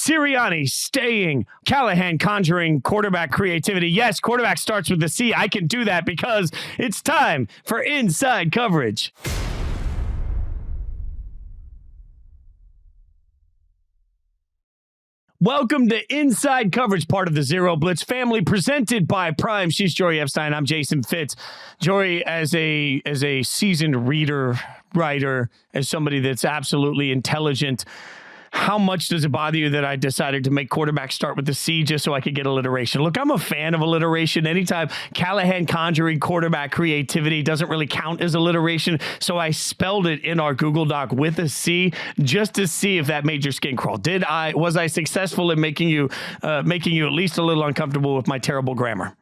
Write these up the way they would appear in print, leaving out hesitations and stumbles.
Sirianni staying, Callahan conjuring quarterback creativity. Yes, quarterback starts with the C. I can do that because it's time for Inside Coverage. Welcome to Inside Coverage, part of the Zero Blitz family, presented by Prime. She's Jori Epstein. I'm Jason Fitz. Jori, as a seasoned reader, writer, as somebody that's absolutely intelligent, how much does it bother you that I decided to make quarterback start with the C just so I could get alliteration? Look, I'm a fan of alliteration. Anytime Callahan conjuring quarterback creativity doesn't really count as alliteration, so I spelled it in our Google Doc with a C just to see if that made your skin crawl. Was I successful in making you at least a little uncomfortable with my terrible grammar?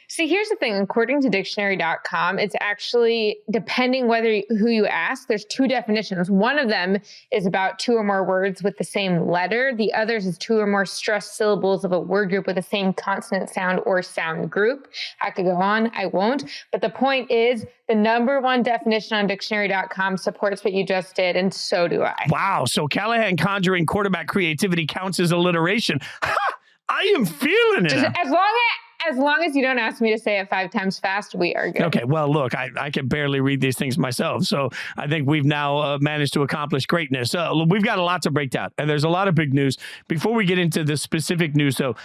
See, here's the thing. According to dictionary.com, it's actually, depending who you ask, there's two definitions. One of them is about two or more words with the same letter. The others is two or more stressed syllables of a word group with the same consonant sound or sound group. I could go on. I won't. But the point is, the number one definition on dictionary.com supports what you just did, and so do I. Wow. So Callahan conjuring quarterback creativity counts as alliteration. Ha! I am feeling it. As long as you don't ask me to say it 5 times fast, we are good. Okay, well, look, I can barely read these things myself, so I think we've now managed to accomplish greatness. We've got a lot to break down, and there's a lot of big news. Before we get into the specific news, though,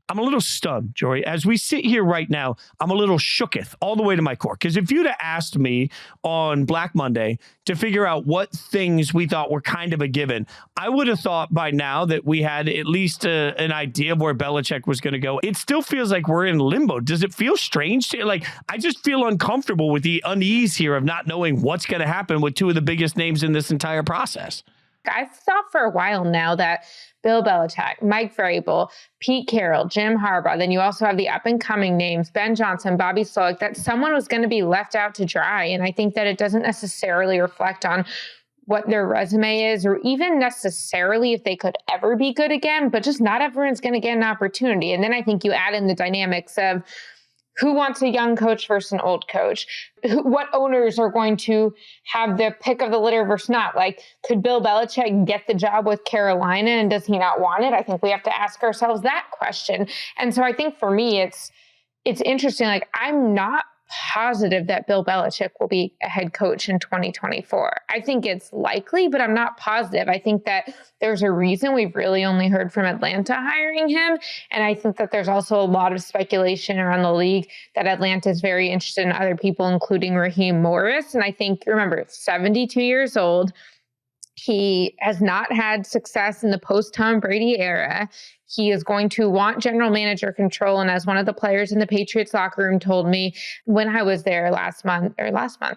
I'm a little stunned, Jori. As we sit here right now, I'm a little shooketh all the way to my core. Because if you'd have asked me on Black Monday to figure out what things we thought were kind of a given, I would have thought by now that we had at least an idea of where Belichick was going to go. It still feels like we're in limbo. Does it feel strange? I just feel uncomfortable with the unease here of not knowing what's going to happen with two of the biggest names in this entire process. I've thought for a while now that Bill Belichick, Mike Vrabel, Pete Carroll, Jim Harbaugh, then you also have the up-and-coming names, Ben Johnson, Bobby Slowick, that someone was going to be left out to dry. And I think that it doesn't necessarily reflect on what their resume is, or even necessarily if they could ever be good again, but just not everyone's going to get an opportunity. And then I think you add in the dynamics of who wants a young coach versus an old coach? What owners are going to have the pick of the litter versus not? Like, could Bill Belichick get the job with Carolina, and does he not want it? I think we have to ask ourselves that question. And so I think for me, it's interesting. Like, I'm not positive that Bill Belichick will be a head coach in 2024. I think it's likely, but I'm not positive. I think that there's a reason we've really only heard from Atlanta hiring him. And I think that there's also a lot of speculation around the league that Atlanta is very interested in other people, including Raheem Morris. And I think, remember, 72 years old. He has not had success in the post-Tom Brady era. He is going to want general manager control. And as one of the players in the Patriots locker room told me when I was there last month,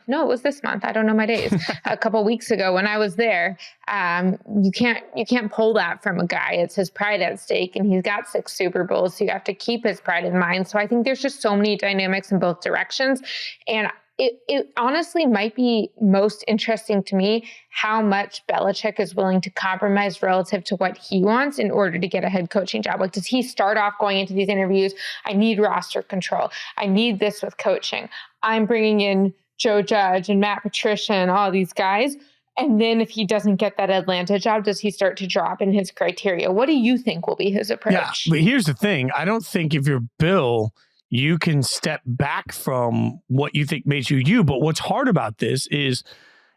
no, it was this month. I don't know my days. A couple weeks ago when I was there, you can't pull that from a guy. It's his pride at stake, and he's got 6 Super Bowls. So you have to keep his pride in mind. So I think there's just so many dynamics in both directions. And it honestly might be most interesting to me how much Belichick is willing to compromise relative to what he wants in order to get a head coaching job. Like, does he start off going into these interviews, I need roster control, I need this with coaching, I'm bringing in Joe Judge and Matt Patricia and all these guys? And then if he doesn't get that Atlanta job, does he start to drop in his criteria? What do you think will be his approach? Yeah, but here's the thing. I don't think if you're Bill, you can step back from what you think makes you you. But what's hard about this is,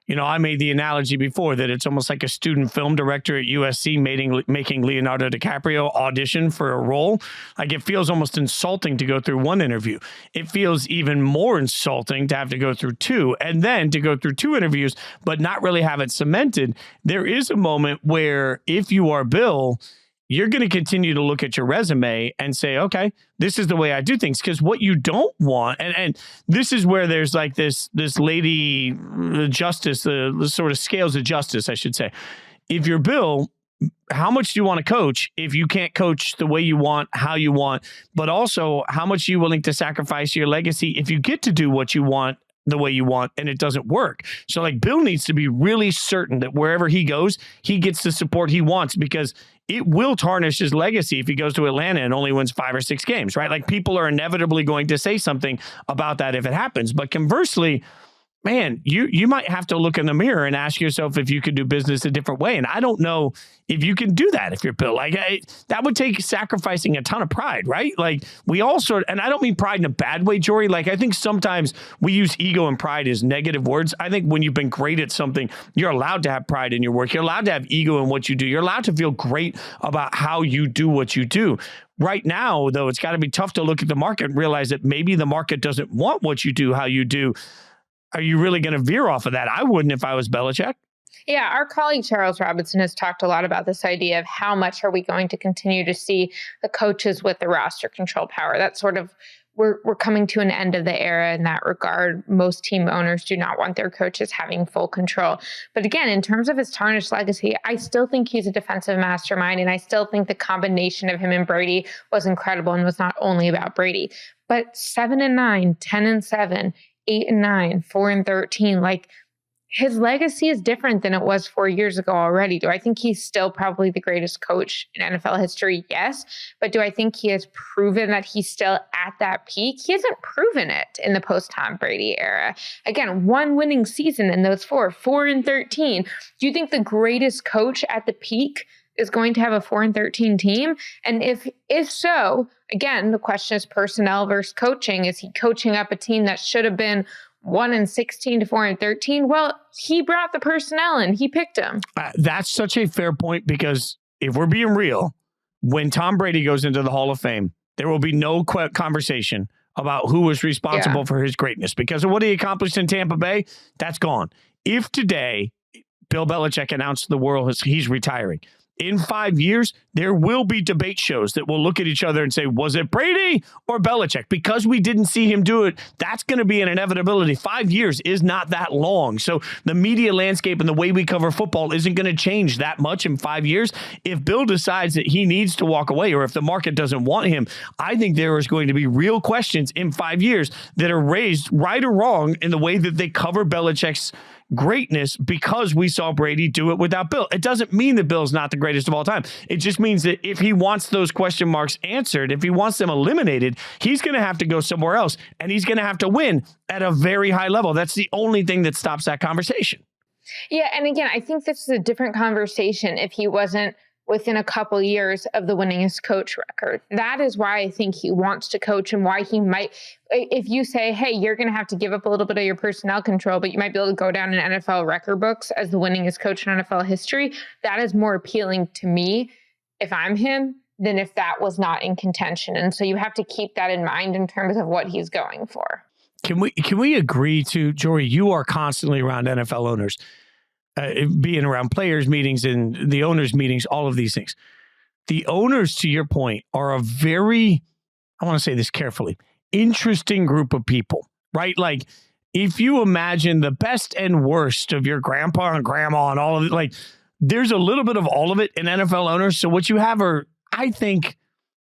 I made the analogy before that it's almost like a student film director at USC making Leonardo DiCaprio audition for a role. Like, it feels almost insulting to go through one interview. It feels even more insulting to have to go through 2, and then to go through 2 interviews, but not really have it cemented. There is a moment where if you are Bill, you're going to continue to look at your resume and say, okay, this is the way I do things. Because what you don't want, and this is where there's like this lady justice, the sort of scales of justice, I should say. If you're Bill, how much do you want to coach if you can't coach the way you want, how you want, but also how much are you willing to sacrifice your legacy if you get to do what you want the way you want and it doesn't work? So like, Bill needs to be really certain that wherever he goes, he gets the support he wants, because it will tarnish his legacy if he goes to Atlanta and only wins 5 or 6 games, right? Like, people are inevitably going to say something about that if it happens. But conversely, man, you might have to look in the mirror and ask yourself if you could do business a different way. And I don't know if you can do that if you're Bill. Like, that would take sacrificing a ton of pride, right? Like, we all and I don't mean pride in a bad way, Jori. Like, I think sometimes we use ego and pride as negative words. I think when you've been great at something, you're allowed to have pride in your work. You're allowed to have ego in what you do. You're allowed to feel great about how you do what you do. Right now, though, it's got to be tough to look at the market and realize that maybe the market doesn't want what you do, how you do. Are you really going to veer off of that? I wouldn't if I was Belichick. Yeah, our colleague Charles Robinson has talked a lot about this idea of how much are we going to continue to see the coaches with the roster control power. That's sort of, we're coming to an end of the era in that regard. Most team owners do not want their coaches having full control. But again, in terms of his tarnished legacy, I still think he's a defensive mastermind, and I still think the combination of him and Brady was incredible and was not only about Brady. But 7-9, 10-7, 8-9, 4-13, like, his legacy is different than it was 4 years ago already. Do I think he's still probably the greatest coach in NFL history? Yes. But do I think he has proven that he's still at that peak? He hasn't proven it in the post-Tom Brady era. Again, one winning season in those 4-13. Do you think the greatest coach at the peak is going to have a 4-13 team? And if so, again, the question is personnel versus coaching. Is he coaching up a team that should have been 1-16 to 4-13? Well, he brought the personnel in. He picked them. That's such a fair point, because if we're being real, when Tom Brady goes into the Hall of Fame, there will be no conversation about who was responsible for his greatness because of what he accomplished in Tampa Bay. That's gone. If today Bill Belichick announced to the world he's retiring, in 5 years, there will be debate shows that will look at each other and say, was it Brady or Belichick? Because we didn't see him do it, that's going to be an inevitability. 5 years is not that long. So the media landscape and the way we cover football isn't going to change that much in 5 years. If Bill decides that he needs to walk away, or if the market doesn't want him, I think there is going to be real questions in 5 years that are raised, right or wrong, in the way that they cover Belichick's greatness, because we saw Brady do it without Bill. It doesn't mean that Bill's not the greatest of all time. It just means that if he wants those question marks answered, if he wants them eliminated, he's going to have to go somewhere else, and he's going to have to win at a very high level. That's the only thing that stops that conversation. Yeah, and again, I think this is a different conversation if he wasn't within a couple years of the winningest coach record. That is why I think he wants to coach, and why he might, if you say, hey, you're going to have to give up a little bit of your personnel control, but you might be able to go down in NFL record books as the winningest coach in NFL history, that is more appealing to me if I'm him than if that was not in contention. And so you have to keep that in mind in terms of what he's going for. Can we agree to, Jori, you are constantly around NFL owners, being around players meetings and the owners meetings, all of these things. The owners, to your point, are a very, I want to say this carefully, interesting group of people, right? Like, if you imagine the best and worst of your grandpa and grandma and all of it, like, there's a little bit of all of it in NFL owners. So what you have are, I think,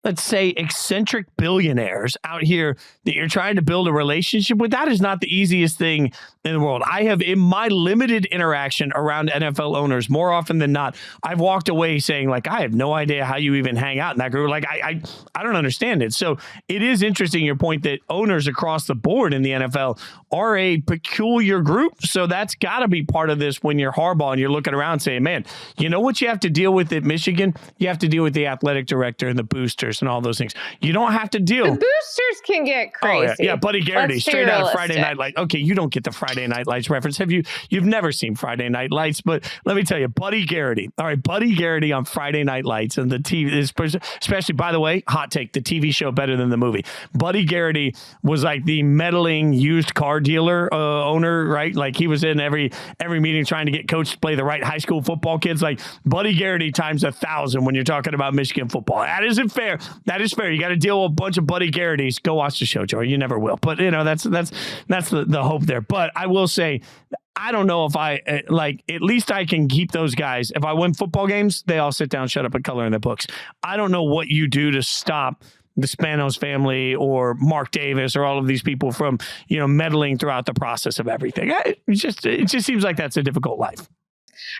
let's say, eccentric billionaires out here that you're trying to build a relationship with. That is not the easiest thing in the world. I have, in my limited interaction around NFL owners, more often than not, I've walked away saying, like, I have no idea how you even hang out in that group. Like, I don't understand it. So it is interesting, your point, that owners across the board in the NFL are a peculiar group. So that's got to be part of this when you're Harbaugh and you're looking around saying, man, you know what you have to deal with at Michigan? You have to deal with the athletic director and the boosters and all those things. You don't have to deal. The boosters can get crazy. Oh, yeah, Buddy Garrity, straight out of Friday Night Lights. Okay, you don't get the Friday Night Lights reference. You've never seen Friday Night Lights, but let me tell you, Buddy Garrity. All right, Buddy Garrity on Friday Night Lights, and the TV, especially, by the way, hot take, the TV show better than the movie. Buddy Garrity was like the meddling used car dealer owner, right? Like, he was in every meeting trying to get coach to play the right high school football kids. Like, Buddy Garrity times 1,000 when you're talking about Michigan football. That isn't fair. That is fair. You got to deal with a bunch of Buddy Garrity's. Go watch the show, Joey. You never will. But, you know, that's the hope there. But I will say, I don't know if I, like, at least I can keep those guys. If I win football games, they all sit down, shut up, and color in their books. I don't know what you do to stop the Spanos family or Mark Davis or all of these people from, you know, meddling throughout the process of everything. It just seems like that's a difficult life.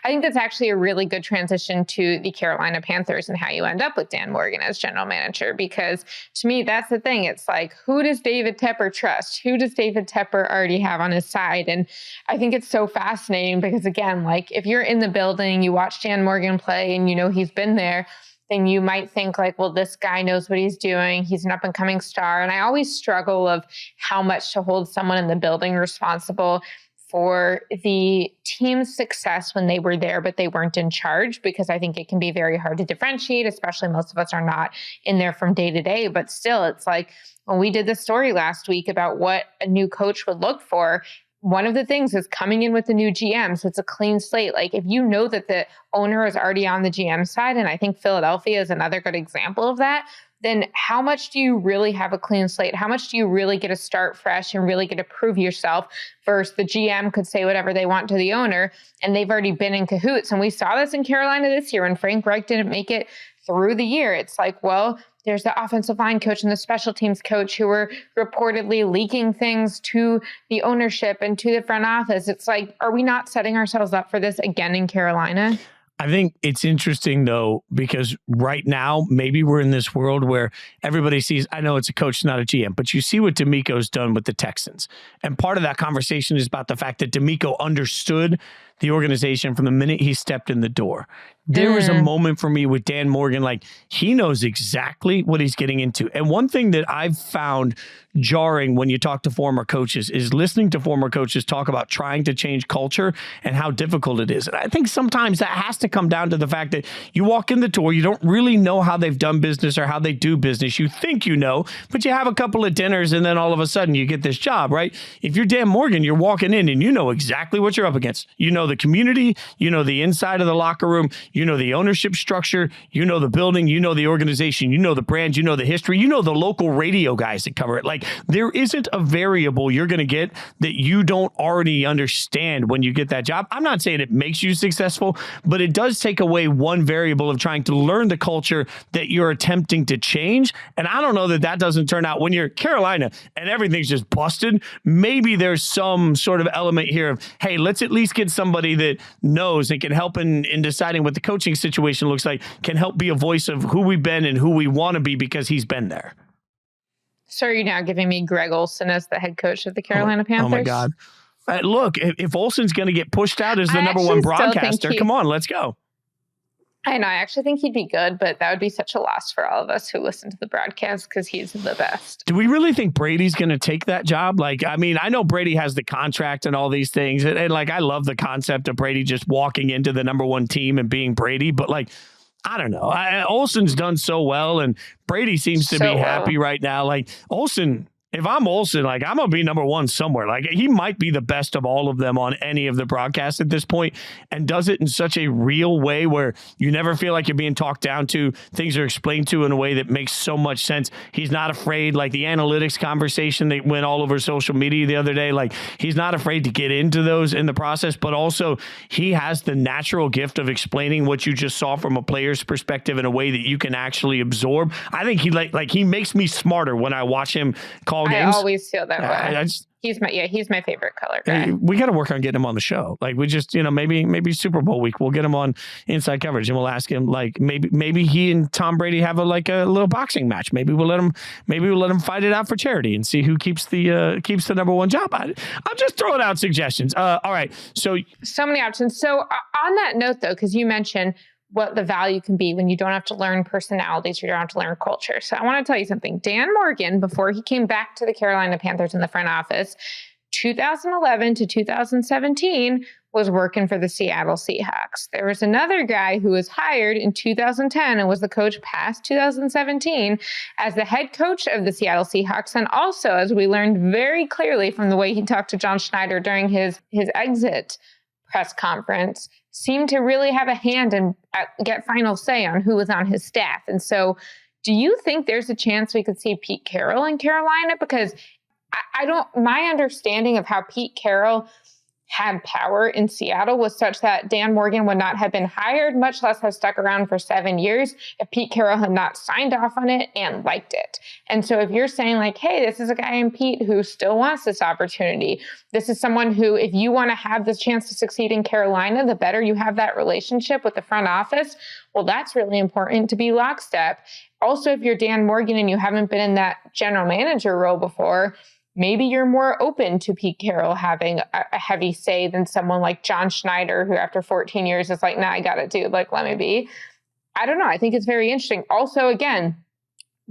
I think that's actually a really good transition to the Carolina Panthers and how you end up with Dan Morgan as general manager. Because to me, that's the thing. It's like, who does David Tepper trust? Who does David Tepper already have on his side? And I think it's so fascinating because, again, like if you're in the building, you watch Dan Morgan play and you know he's been there, then you might think like, well, this guy knows what he's doing. He's an up and coming star. And I always struggle of how much to hold someone in the building responsible for the team's success when they were there, but they weren't in charge, because I think it can be very hard to differentiate, especially most of us are not in there from day to day. But still, it's like when we did the story last week about what a new coach would look for, one of the things is coming in with the new GM. So it's a clean slate. Like if you know that the owner is already on the GM side, and I think Philadelphia is another good example of that, then how much do you really have a clean slate? How much do you really get to start fresh and really get to prove yourself versus the GM could say whatever they want to the owner and they've already been in cahoots? And we saw this in Carolina this year when Frank Reich didn't make it through the year. It's like, well, there's the offensive line coach and the special teams coach who were reportedly leaking things to the ownership and to the front office. It's like, are we not setting ourselves up for this again in Carolina? I think it's interesting, though, because right now, maybe we're in this world where everybody sees, I know it's a coach, not a GM, but you see what D'Amico's done with the Texans. And part of that conversation is about the fact that D'Amico understood the organization from the minute he stepped in the door. There was a moment for me with Dan Morgan, like he knows exactly what he's getting into. And one thing that I've found jarring when you talk to former coaches is listening to former coaches talk about trying to change culture and how difficult it is. And I think sometimes that has to come down to the fact that you walk in the door, you don't really know how they've done business or how they do business. You think you know, but you have a couple of dinners and then all of a sudden you get this job, right? If you're Dan Morgan, you're walking in and you know exactly what you're up against. You know the community, you know the inside of the locker room, you know the ownership structure, you know the building, you know the organization, you know the brand, you know the history, you know the local radio guys that cover it. Like there isn't a variable you're going to get that you don't already understand when you get that job. I'm not saying it makes you successful, but it does take away one variable of trying to learn the culture that you're attempting to change. And I don't know that that doesn't turn out when you're Carolina and everything's just busted. Maybe there's some sort of element here of, hey, let's at least get somebody that knows and can help in deciding what the coaching situation looks like, can help be a voice of who we've been and who we want to be because he's been there. So are you now giving me Greg Olsen as the head coach of the Carolina Panthers? Oh my God. Look, if Olsen's going to get pushed out as the number one broadcaster, come on, let's go. I know. I actually think he'd be good, but that would be such a loss for all of us who listen to the broadcast because he's the best. Do we really think Brady's going to take that job? Like, I mean, I know Brady has the contract and all these things. And like, I love the concept of Brady just walking into the number one team and being Brady. But like, I don't know. Olsen's done so well and Brady seems to be happy right now. Like Olsen, if I'm Olsen, like I'm going to be number one somewhere. Like he might be the best of all of them on any of the broadcasts at this point and does it in such a real way where you never feel like you're being talked down to. Things are explained to in a way that makes so much sense. He's not afraid, like the analytics conversation that went all over social media the other day. Like he's not afraid to get into those in the process, but also he has the natural gift of explaining what you just saw from a player's perspective in a way that you can actually absorb. I think he like he makes me smarter when I watch him call games. I always feel that way. He's my favorite color guy. We got to work on getting him on the show. Like we just, maybe Super Bowl week, we'll get him on Inside Coverage and we'll ask him like maybe he and Tom Brady have a little boxing match. Maybe we'll let him fight it out for charity and see who keeps the number one job. I'm just throwing out suggestions. All right. So many options. So on that note though, because you mentioned what the value can be when you don't have to learn personalities, you don't have to learn culture. So I want to tell you something. Dan Morgan, before he came back to the Carolina Panthers in the front office, 2011 to 2017 was working for the Seattle Seahawks. There was another guy who was hired in 2010 and was the coach past 2017 as the head coach of the Seattle Seahawks. And also, as we learned very clearly from the way he talked to John Schneider during his exit press conference, seemed to really have a hand and get final say on who was on his staff. And so do you think there's a chance we could see Pete Carroll in Carolina? Because my understanding of how Pete Carroll had power in Seattle was such that Dan Morgan would not have been hired, much less have stuck around for 7 years if Pete Carroll had not signed off on it and liked it. And so if you're saying like, hey, this is a guy in Pete who still wants this opportunity. This is someone who, if you want to have this chance to succeed in Carolina, the better you have that relationship with the front office, well, that's really important to be lockstep. Also, if you're Dan Morgan and you haven't been in that general manager role before, maybe you're more open to Pete Carroll having a heavy say than someone like John Schneider, who after 14 years is like, nah, I got it, dude. Like, let me be. I don't know. I think it's very interesting. Also, again,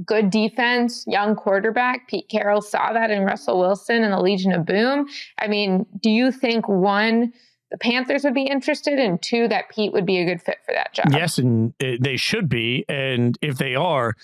good defense, young quarterback. Pete Carroll saw that in Russell Wilson and the Legion of Boom. I mean, do you think, one, the Panthers would be interested, and two, that Pete would be a good fit for that job? Yes, and they should be. And if they are,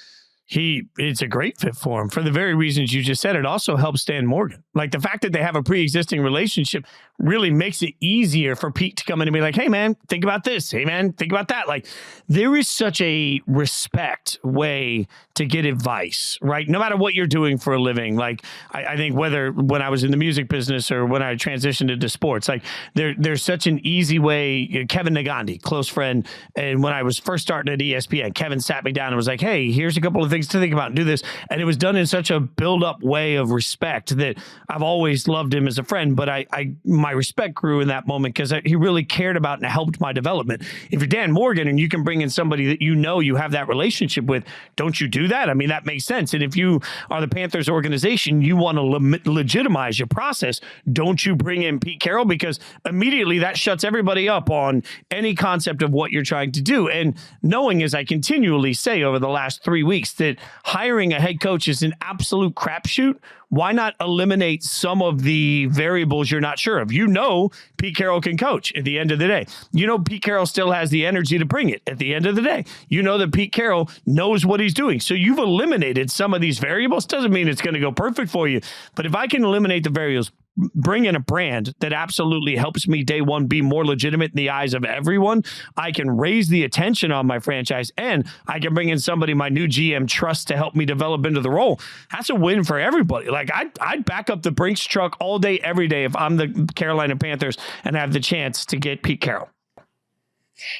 it's a great fit for him for the very reasons you just said. It also helps Dan Morgan. Like the fact that they have a pre-existing relationship really makes it easier for Pete to come in and be like, hey man, think about this. Hey man, think about that. Like there is such a respect way to get advice, right? No matter what you're doing for a living. Like I think whether when I was in the music business or when I transitioned into sports, like there's such an easy way. Kevin Nagandi, close friend. And when I was first starting at ESPN, Kevin sat me down and was like, hey, here's a couple of things to think about and do this. And it was done in such a build up way of respect that I've always loved him as a friend, but my respect grew in that moment because he really cared about and helped my development. If you're Dan Morgan and you can bring in somebody that you have that relationship with, don't you do that? I mean, that makes sense. And if you are the Panthers organization, you want to legitimize your process, don't you bring in Pete Carroll? Because immediately that shuts everybody up on any concept of what you're trying to do. And knowing, as I continually say over the last 3 weeks, that hiring a head coach is an absolute crapshoot, why not eliminate some of the variables you're not sure of? You know Pete Carroll can coach at the end of the day. You know Pete Carroll still has the energy to bring it at the end of the day. You know that Pete Carroll knows what he's doing. So you've eliminated some of these variables. Doesn't mean it's going to go perfect for you. But if I can eliminate the variables, bring in a brand that absolutely helps me day one be more legitimate in the eyes of everyone, I can raise the attention on my franchise, and I can bring in somebody my new GM trusts to help me develop into the role. That's a win for everybody. Like I'd back up the Brinks truck all day, every day if I'm the Carolina Panthers and have the chance to get Pete Carroll.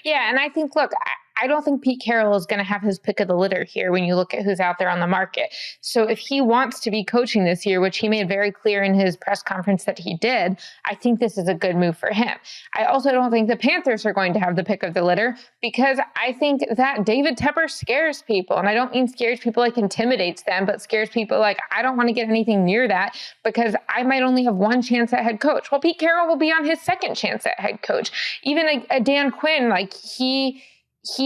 Yeah, and I think, look, I don't think Pete Carroll is going to have his pick of the litter here when you look at who's out there on the market. So if he wants to be coaching this year, which he made very clear in his press conference that he did, I think this is a good move for him. I also don't think the Panthers are going to have the pick of the litter because I think that David Tepper scares people. And I don't mean scares people like intimidates them, but scares people like, I don't want to get anything near that because I might only have one chance at head coach. Well, Pete Carroll will be on his second chance at head coach. Even a Dan Quinn, like he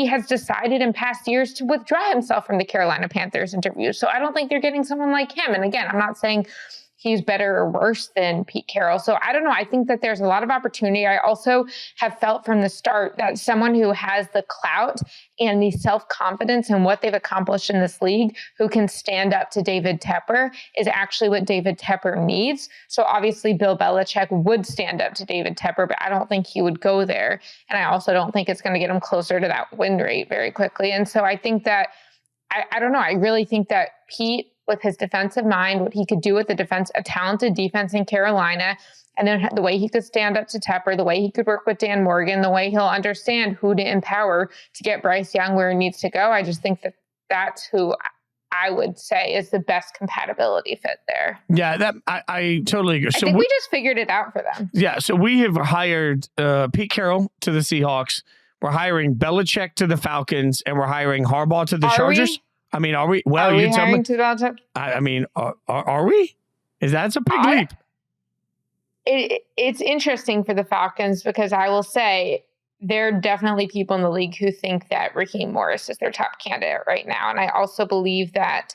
has decided in past years to withdraw himself from the Carolina Panthers interviews. So I don't think they're getting someone like him. And again, I'm not saying he's better or worse than Pete Carroll. So I don't know. I think that there's a lot of opportunity. I also have felt from the start that someone who has the clout and the self-confidence in what they've accomplished in this league, who can stand up to David Tepper, is actually what David Tepper needs. So obviously Bill Belichick would stand up to David Tepper, but I don't think he would go there. And I also don't think it's going to get him closer to that win rate very quickly. And so I think that, I don't know, I really think that Pete, with his defensive mind, what he could do with a talented defense in Carolina, and then the way he could stand up to Tepper, the way he could work with Dan Morgan, the way he'll understand who to empower to get Bryce Young where he needs to go. I just think that that's who I would say is the best compatibility fit there. Yeah, that I totally agree. I think we just figured it out for them. Yeah, so we have hired Pete Carroll to the Seahawks. We're hiring Belichick to the Falcons, and we're hiring Harbaugh to the Chargers. I mean, are we? Well, you tell me. I mean, are we? That's a big leap. It's interesting for the Falcons because I will say there are definitely people in the league who think that Raheem Morris is their top candidate right now. And I also believe that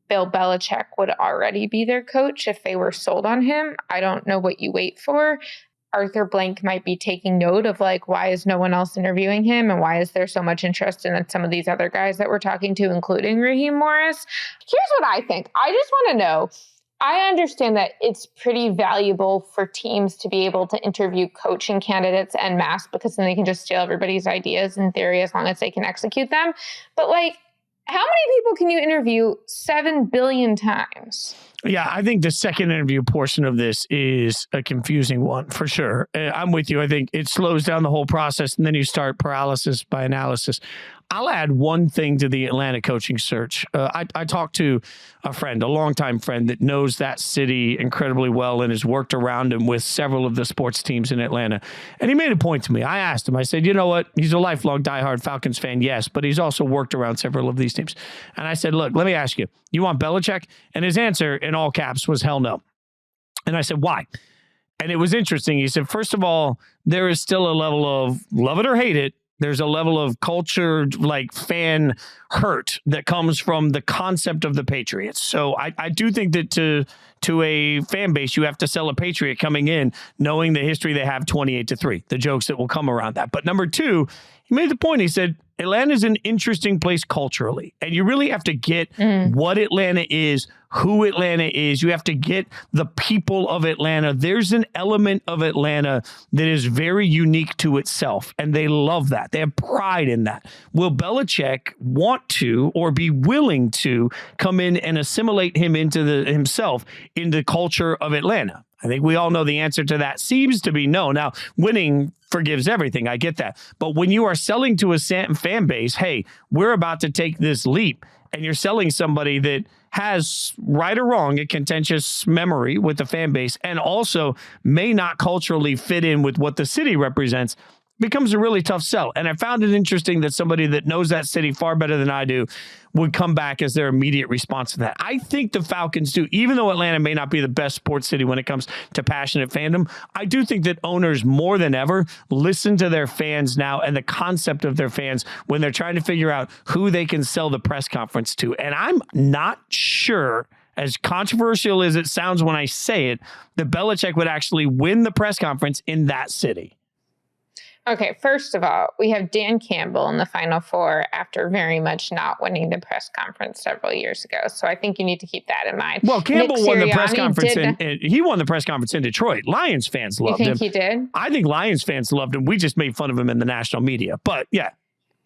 Bill Belichick would already be their coach if they were sold on him. I don't know what you wait for. Arthur Blank might be taking note of like, why is no one else interviewing him? And why is there so much interest in some of these other guys that we're talking to, including Raheem Morris? Here's what I think. I just want to know, I understand that it's pretty valuable for teams to be able to interview coaching candidates en masse because then they can just steal everybody's ideas in theory as long as they can execute them. But like, how many people can you interview 7 billion times? Yeah, I think the second interview portion of this is a confusing one for sure. I'm with you. I think it slows down the whole process, and then you start paralysis by analysis. I'll add one thing to the Atlanta coaching search. I talked to a friend, a longtime friend that knows that city incredibly well and has worked around him with several of the sports teams in Atlanta. And he made a point to me. I asked him, I said, you know what? He's a lifelong diehard Falcons fan, yes, but he's also worked around several of these teams. And I said, look, let me ask you, you want Belichick? And his answer in all caps was hell no. And I said, why? And it was interesting. He said, first of all, there is still a level of love it or hate it. There's a level of culture, like fan hurt that comes from the concept of the Patriots. So I do think that to a fan base, you have to sell a Patriot coming in, knowing the history they have 28-3, the jokes that will come around that. But number two, he made the point. He said, Atlanta is an interesting place culturally, and you really have to get what Atlanta is, who Atlanta is. You have to get the people of Atlanta. There's an element of Atlanta that is very unique to itself, and they love that. They have pride in that. Will Belichick want to or be willing to come in and assimilate him into himself in the culture of Atlanta? I think we all know the answer to that seems to be no. Now, winning forgives everything. I get that. But when you are selling to a fan base, hey, we're about to take this leap, and you're selling somebody that has, right or wrong, a contentious memory with the fan base and also may not culturally fit in with what the city represents, becomes a really tough sell. And I found it interesting that somebody that knows that city far better than I do would come back as their immediate response to that. I think the Falcons do, even though Atlanta may not be the best sports city when it comes to passionate fandom, I do think that owners more than ever listen to their fans now and the concept of their fans when they're trying to figure out who they can sell the press conference to. And I'm not sure, as controversial as it sounds when I say it, that Belichick would actually win the press conference in that city. Okay, first of all, we have Dan Campbell in the Final Four after very much not winning the press conference several years ago. So I think you need to keep that in mind. Well, Campbell won the press conference. He won the press conference in Detroit. Lions fans loved him. You think he did? I think Lions fans loved him. We just made fun of him in the national media. But yeah.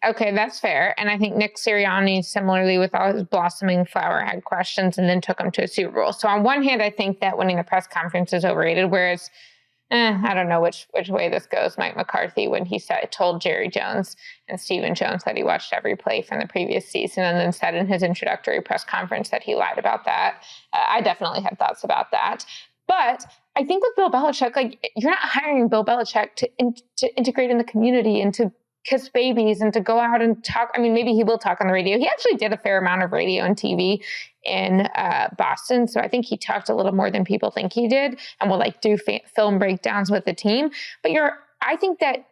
Okay, that's fair. And I think Nick Sirianni, similarly with all his blossoming flower, had questions and then took him to a Super Bowl. So on one hand, I think that winning the press conference is overrated, whereas I don't know which way this goes. Mike McCarthy, when he told Jerry Jones and Stephen Jones that he watched every play from the previous season and then said in his introductory press conference that he lied about that. I definitely had thoughts about that. But I think with Bill Belichick, like, you're not hiring Bill Belichick to integrate in the community and to kiss babies and to go out and talk. I mean, maybe he will talk on the radio. He actually did a fair amount of radio and TV in Boston. So I think he talked a little more than people think he did and will like do film breakdowns with the team. But I think that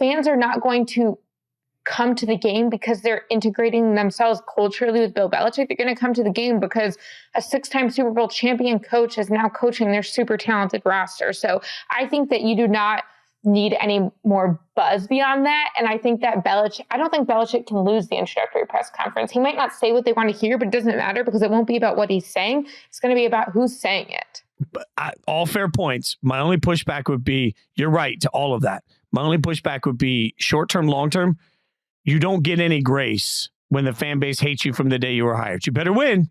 fans are not going to come to the game because they're integrating themselves culturally with Bill Belichick. They're going to come to the game because a 6-time Super Bowl champion coach is now coaching their super talented roster. So I think that you do not need any more buzz beyond that. And I think that I don't think Belichick can lose the introductory press conference. He might not say what they want to hear, but it doesn't matter because it won't be about what he's saying. It's going to be about who's saying it. But all fair points. My only pushback would be, you're right to all of that. My only pushback would be short-term, long-term. You don't get any grace when the fan base hates you from the day you were hired. You better win.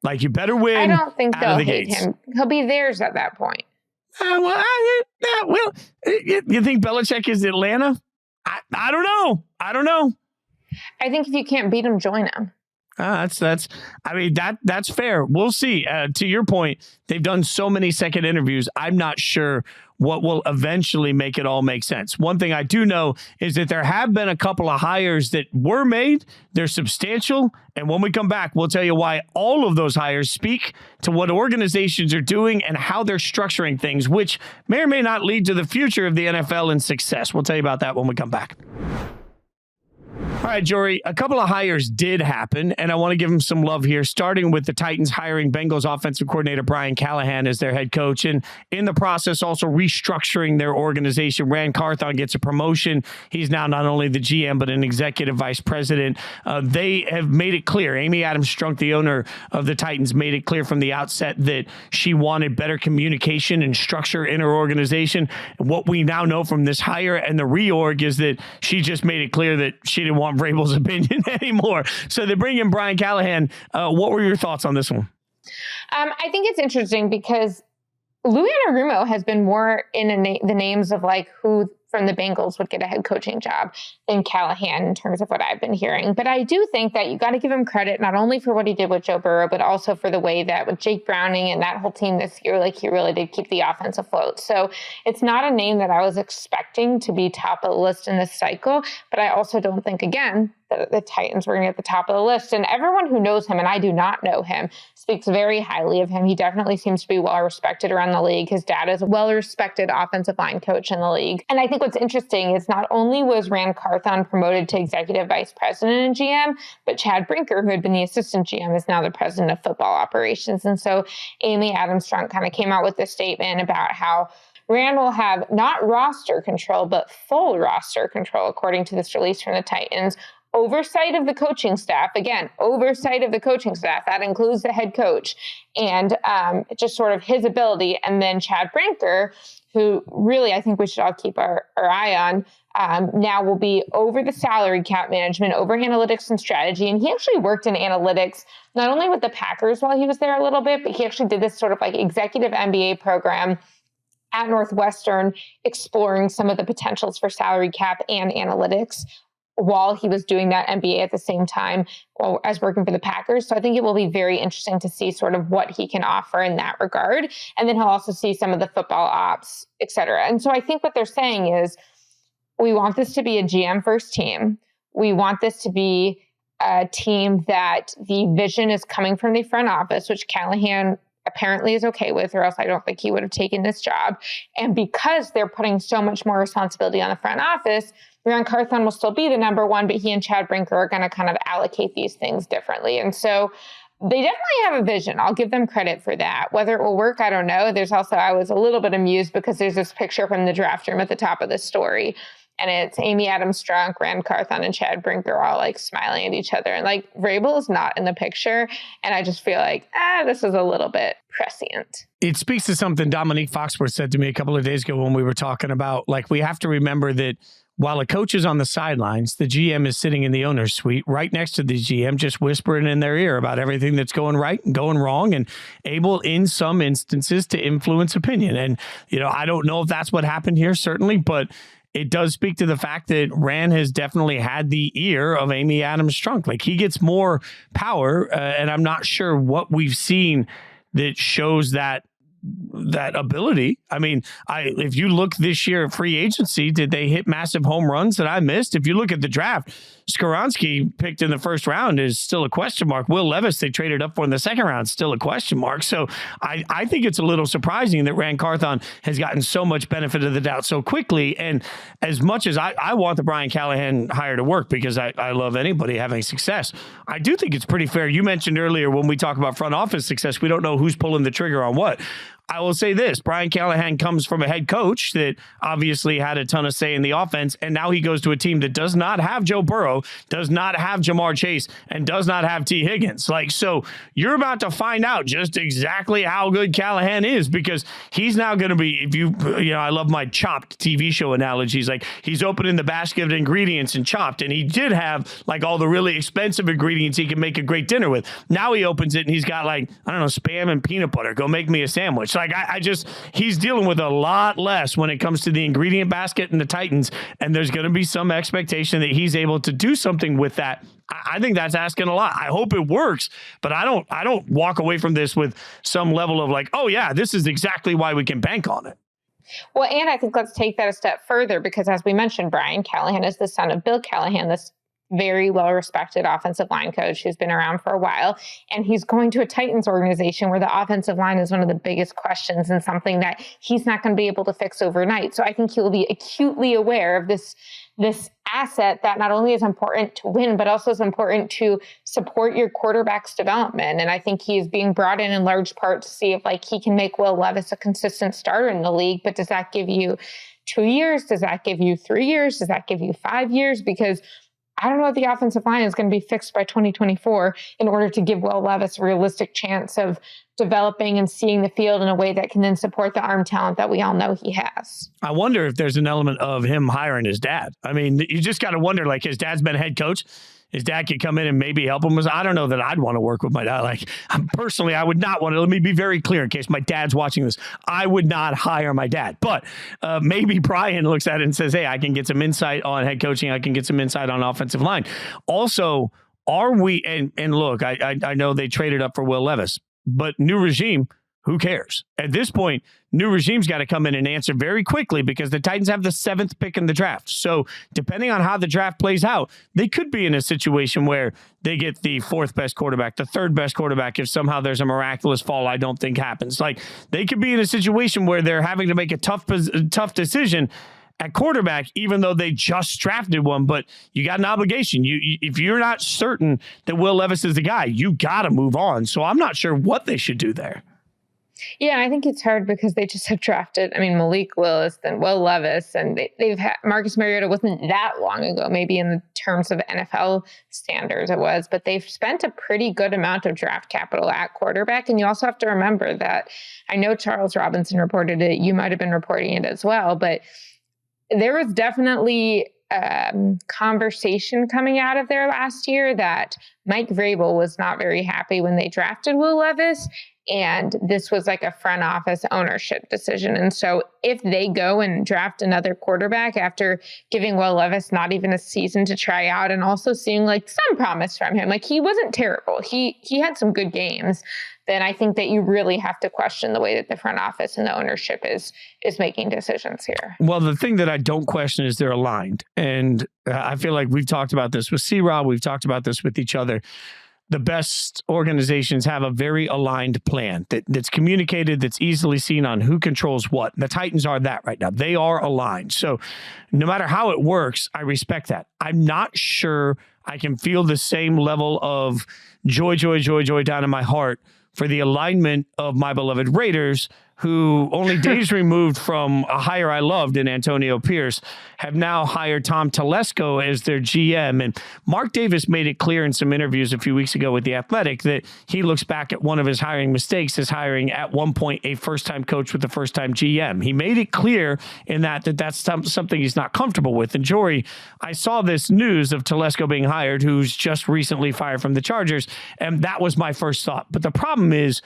Like, you better win. I don't think they'll hate him. He'll be theirs at that point. You think Belichick is Atlanta? I don't know. I think if you can't beat him, join him. That's fair. We'll see. To your point, they've done so many second interviews. I'm not sure what will eventually make it all make sense. One thing I do know is that there have been a couple of hires that were made. They're substantial. And when we come back, we'll tell you why all of those hires speak to what organizations are doing and how they're structuring things, which may or may not lead to the future of the NFL and success. We'll tell you about that when we come back. All right, Jori, a couple of hires did happen, and I want to give them some love here, starting with the Titans hiring Bengals offensive coordinator Brian Callahan as their head coach, and in the process also restructuring their organization. Ran Carthon gets a promotion. He's now not only the GM, but an executive vice president. They have made it clear. Amy Adams Strunk, the owner of the Titans, made it clear from the outset that she wanted better communication and structure in her organization. What we now know from this hire and the reorg is that she just made it clear that she didn't want Vrabel's opinion anymore. So they bring in Brian Callahan. What were your thoughts on this one? I think it's interesting because Lou Anarumo has been more in the names of like who from the Bengals would get a head coaching job than Callahan in terms of what I've been hearing. But I do think that you got to give him credit, not only for what he did with Joe Burrow, but also for the way that with Jake Browning and that whole team this year, like he really did keep the offense afloat. So it's not a name that I was expecting to be top of the list in this cycle, but I also don't think, again, that the Titans were going to get the top of the list. And everyone who knows him, and I do not know him, speaks very highly of him. He definitely seems to be well respected around the league. His dad is a well respected offensive line coach in the league. And I think what's interesting is not only was Ran Carthon promoted to executive vice president and GM, but Chad Brinker, who had been the assistant GM, is now the president of football operations. And so Amy Adams-Strunk kind of came out with this statement about how Ran will have not roster control, but full roster control, according to this release from the Titans. Oversight of the coaching staff, again, oversight of the coaching staff, that includes the head coach, and just sort of his ability. And then Chad Brinker, who really I think we should all keep our eye on, now will be over the salary cap management, over analytics and strategy. And he actually worked in analytics, not only with the Packers while he was there a little bit, but he actually did this sort of like executive MBA program at Northwestern, exploring some of the potentials for salary cap and analytics while he was doing that MBA at the same time as working for the Packers. So I think it will be very interesting to see sort of what he can offer in that regard. And then he'll also see some of the football ops, et cetera. And so I think what they're saying is, we want this to be a GM first team. We want this to be a team that the vision is coming from the front office, which Callahan apparently is okay with, or else I don't think he would have taken this job. And because they're putting so much more responsibility on the front office, Ran Carthon will still be the number one, but he and Chad Brinker are going to kind of allocate these things differently. And so they definitely have a vision. I'll give them credit for that. Whether it will work, I don't know. There's also, I was a little bit amused because there's this picture from the draft room at the top of the story. And it's Amy Adams-Strunk, Ran Carthon, and Chad Brinker all like smiling at each other. And like Vrabel is not in the picture. And I just feel like, this is a little bit prescient. It speaks to something Dominique Foxworth said to me a couple of days ago when we were talking about, like, we have to remember that while a coach is on the sidelines, the GM is sitting in the owner's suite right next to the GM, just whispering in their ear about everything that's going right and going wrong, and able in some instances to influence opinion. And, I don't know if that's what happened here, certainly, but it does speak to the fact that Ran has definitely had the ear of Amy Adams-Strunk. Like, he gets more power, and I'm not sure what we've seen that shows that ability. I mean, if you look this year at free agency, did they hit massive home runs that I missed? If you look at the draft, Skoronski picked in the first round is still a question mark. Will Levis, they traded up for in the second round, still a question mark. So I think it's a little surprising that Ran Carthon has gotten so much benefit of the doubt so quickly. And as much as I want the Brian Callahan hire to work, because I love anybody having success, I do think it's pretty fair. You mentioned earlier when we talk about front office success, we don't know who's pulling the trigger on what. I will say this, Brian Callahan comes from a head coach that obviously had a ton of say in the offense, and now he goes to a team that does not have Joe Burrow, does not have Jamar Chase, and does not have T. Higgins. So you're about to find out just exactly how good Callahan is, because he's now going to be, I love my Chopped TV show analogies. Like, he's opening the basket of ingredients in Chopped, and he did have like all the really expensive ingredients he can make a great dinner with. Now he opens it and he's got Spam and peanut butter. Go make me a sandwich. He's dealing with a lot less when it comes to the ingredient basket in the Titans, and there's going to be some expectation that he's able to do something with that. I think that's asking a lot. I hope it works, but I don't walk away from this with some level of like, oh yeah, this is exactly why we can bank on it. Well, and I think let's take that a step further, because as we mentioned, Brian Callahan is the son of Bill Callahan, this very well-respected offensive line coach who's been around for a while. And he's going to a Titans organization where the offensive line is one of the biggest questions and something that he's not going to be able to fix overnight. So I think he will be acutely aware of this asset that not only is important to win, but also is important to support your quarterback's development. And I think he's being brought in large part to see if he can make Will Levis a consistent starter in the league. But does that give you 2 years? Does that give you 3 years? Does that give you 5 years? Because I don't know if the offensive line is going to be fixed by 2024 in order to give Will Levis a realistic chance of developing and seeing the field in a way that can then support the arm talent that we all know he has. I wonder if there's an element of him hiring his dad. I mean, you just got to wonder, his dad's been head coach. his dad could come in and maybe help him. I don't know that I'd want to work with my dad. Like, personally, I would not want to. Let me be very clear in case my dad's watching this. I would not hire my dad. But maybe Brian looks at it and says, hey, I can get some insight on head coaching. I can get some insight on offensive line. Also, are we, and look, I know they traded up for Will Levis, but new regime, who cares? At this point, new regime's got to come in and answer very quickly because the Titans have the 7th pick in the draft. So depending on how the draft plays out, they could be in a situation where they get the 4th best quarterback, the 3rd best quarterback, if somehow there's a miraculous fall I don't think happens. Like, they could be in a situation where they're having to make a tough decision at quarterback, even though they just drafted one, but you got an obligation. If you're not certain that Will Levis is the guy, you got to move on. So I'm not sure what they should do there. Yeah, I think it's hard because they just have drafted, Malik Willis and Will Levis, and they've had Marcus Mariota wasn't that long ago, maybe in the terms of NFL standards it was, but they've spent a pretty good amount of draft capital at quarterback. And you also have to remember that I know Charles Robinson reported it. You might have been reporting it as well, but there was definitely conversation coming out of there last year that Mike Vrabel was not very happy when they drafted Will Levis. And this was like a front office ownership decision. And so if they go and draft another quarterback after giving Will Levis not even a season to try out and also seeing like some promise from him, like he wasn't terrible. He had some good games. Then I think that you really have to question the way that the front office and the ownership is making decisions here. Well, the thing that I don't question is they're aligned. And I feel like we've talked about this with C-Rob. We've talked about this with each other. The best organizations have a very aligned plan that's communicated, that's easily seen on who controls what. The Titans are that right now. They are aligned. So no matter how it works, I respect that. I'm not sure I can feel the same level of joy down in my heart for the alignment of my beloved Raiders, who only days removed from a hire I loved in Antonio Pierce, have now hired Tom Telesco as their GM. And Mark Davis made it clear in some interviews a few weeks ago with The Athletic that he looks back at one of his hiring mistakes as hiring at one point a first-time coach with a first-time GM. He made it clear in that's something he's not comfortable with. And Jori, I saw this news of Telesco being hired, who's just recently fired from the Chargers, and that was my first thought. But the problem is,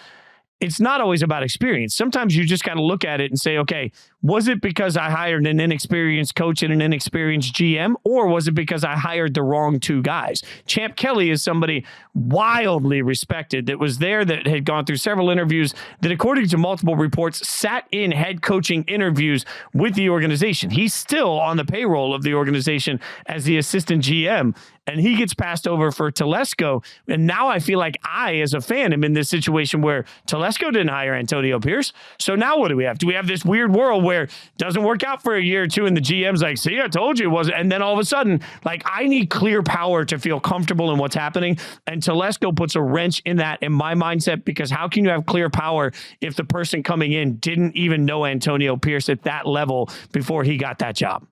it's not always about experience. Sometimes you just got to look at it and say, okay, was it because I hired an inexperienced coach and an inexperienced GM, or was it because I hired the wrong two guys? Champ Kelly is somebody wildly respected that was there, that had gone through several interviews, that according to multiple reports, sat in head coaching interviews with the organization. He's still on the payroll of the organization as the assistant GM. And he gets passed over for Telesco. And now I feel like I, as a fan, am in this situation where Telesco didn't hire Antonio Pierce. So now what do we have? Do we have this weird world where it doesn't work out for a year or two and the GM's like, see, I told you it wasn't. And then all of a sudden, like, I need clear power to feel comfortable in what's happening. And Telesco puts a wrench in that in my mindset, because how can you have clear power if the person coming in didn't even know Antonio Pierce at that level before he got that job?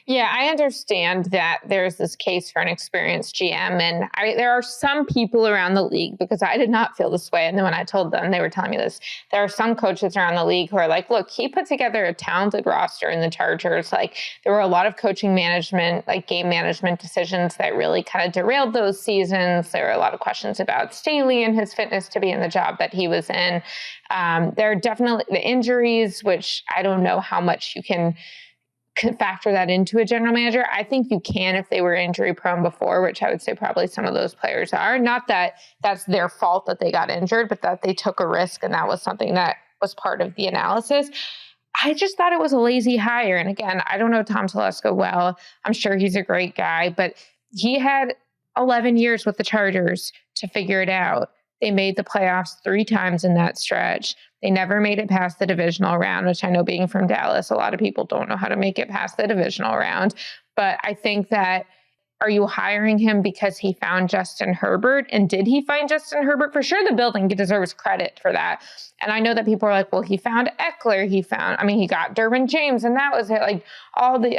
Yeah, I understand that there's this case for an experienced GM, and there are some people around the league, because I did not feel this way. And then when I told them, they were telling me this. There are some coaches around the league who are like, look, he put together a talented roster in the Chargers. Like, there were a lot of coaching management, like game management decisions that really kind of derailed those seasons. There were a lot of questions about Staley and his fitness to be in the job that he was in. There are definitely the injuries, which I don't know how much you can factor that into a general manager. I think you can if they were injury prone before, which I would say probably some of those players are. Not that that's their fault that they got injured, but that they took a risk, and that was something that was part of the analysis. I just thought it was a lazy hire. And again, I don't know Tom Telesco well. I'm sure he's a great guy, but he had 11 years with the Chargers to figure it out. They made the playoffs 3 times in that stretch. They never made it past the divisional round, which I know, being from Dallas, a lot of people don't know how to make it past the divisional round. But I think that, are you hiring him because he found Justin Herbert? And did he find Justin Herbert? For sure, the building deserves credit for that. And I know that people are like, well, he found Eckler. He got Derwin James, and that was it. Like, all the,